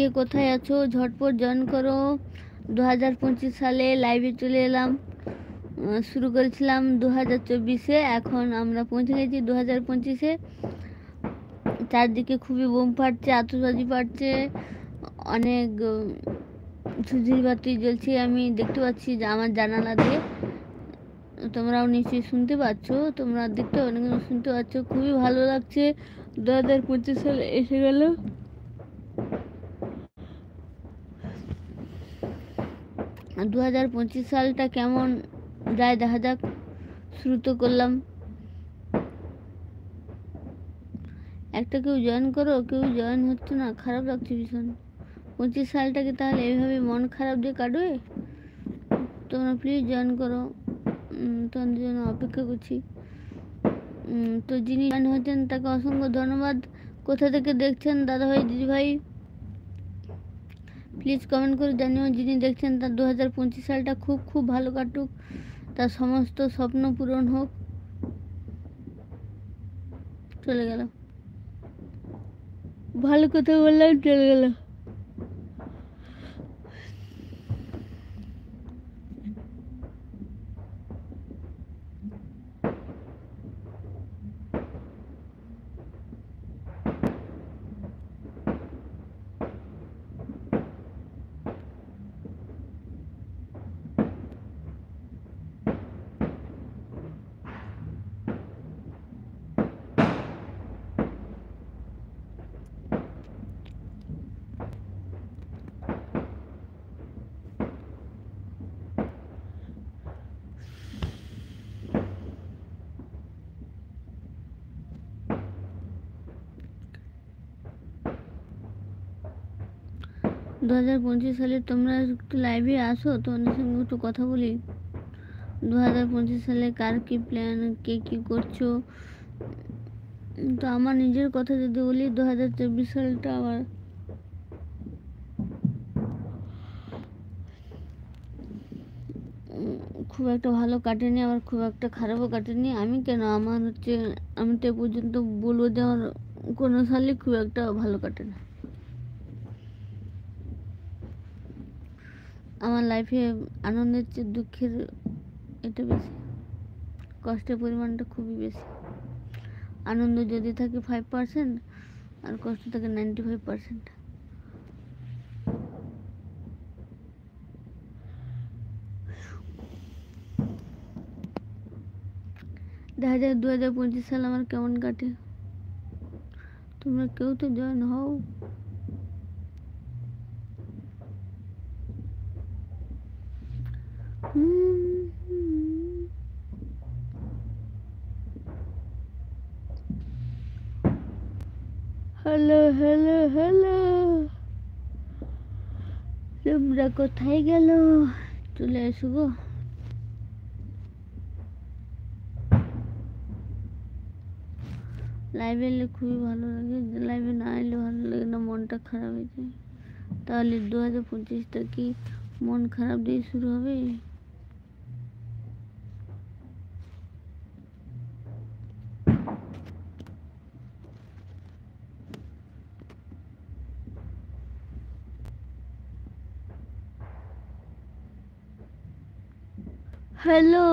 কে কোথায় আছো ঝটপট জয়েন করো। 2025 সালে লাইভে চলে এলাম। শুরু করেছিলাম 2024-এ, এখন আমরা পৌঁছে গেছি 2025-এ। চারদিকে খুবই বোম ফাটছে, আতশবাজি ফাটছে, অনেক ঝুঝির বাতি জ্বলছে, আমি দেখতে পাচ্ছি যে আমার জানালা দিয়ে। তোমরাও নিশ্চয়ই শুনতে পাচ্ছ, তোমরা দেখতে পাচ্ছ কিন্তু শুনতে পাচ্ছ। খুবই ভালো লাগছে, 2025 সালে এসে গেল। 2025 সালটা কেমন যায় দেখা যাক। শুরু তো করলাম। একটা কেউ জয়েন করো, কেউ জয়েন হচ্ছে না, খারাপ লাগছে ভীষণ। 25 সালটাকে তাহলে এইভাবে মন খারাপ দিয়ে কাটবে? তোমরা প্লিজ জয়েন করো, তোমাদের জন্য অপেক্ষা করছি। তো যিনি জয়েন হচ্ছেন তাকে অসংখ্য ধন্যবাদ। কোথা থেকে দেখছেন দাদাভাই দিদিভাই, প্লিজ কমেন্ট করে জানিও। যিনি দেখছেন তার 2025 সালটা খুব খুব ভালো কাটুক, তার সমস্ত স্বপ্ন পূরণ হোক। চলে গেল, ভালো কথা বললাম, চলে গেল। দু 2025 সালে তোমরা একটু লাইভে আসো, তোমাদের সঙ্গে একটু কথা বলি। 2025 সালে কার কি প্ল্যান, কে কি করছো। তো আমার নিজের কথা যদি বলি, 2024 সালটা আমার খুব একটা ভালো কাটেনি, আবার খুব একটা খারাপও কাটেনি। আমি কেন, আমার হচ্ছে, আমি তো এ পর্যন্ত বলবো যে আমার কোনো সালই খুব একটা ভালো কাটে না। আমার লাইফে আনন্দের চেয়ে দুঃখের এটা বেশি, কষ্টের পরিমাণটা খুবই বেশি। আনন্দ যদি থাকে 5% আর কষ্ট থাকে 95%। দেখা যায় 2025 সাল আমার কেমন কাটে। তোমরা কেউ তো জয়েন হও। হ্যালো হ্যালো হ্যালো, তোমরা কোথায় গেল? চলে এসো গো। লাইভে এলে খুবই ভালো লাগে, লাইভে না এলে ভালো লাগে না, মনটা খারাপ হয়ে যায়। তাহলে 2025টা কি মন খারাপ দিয়ে শুরু হবে? হ্যালো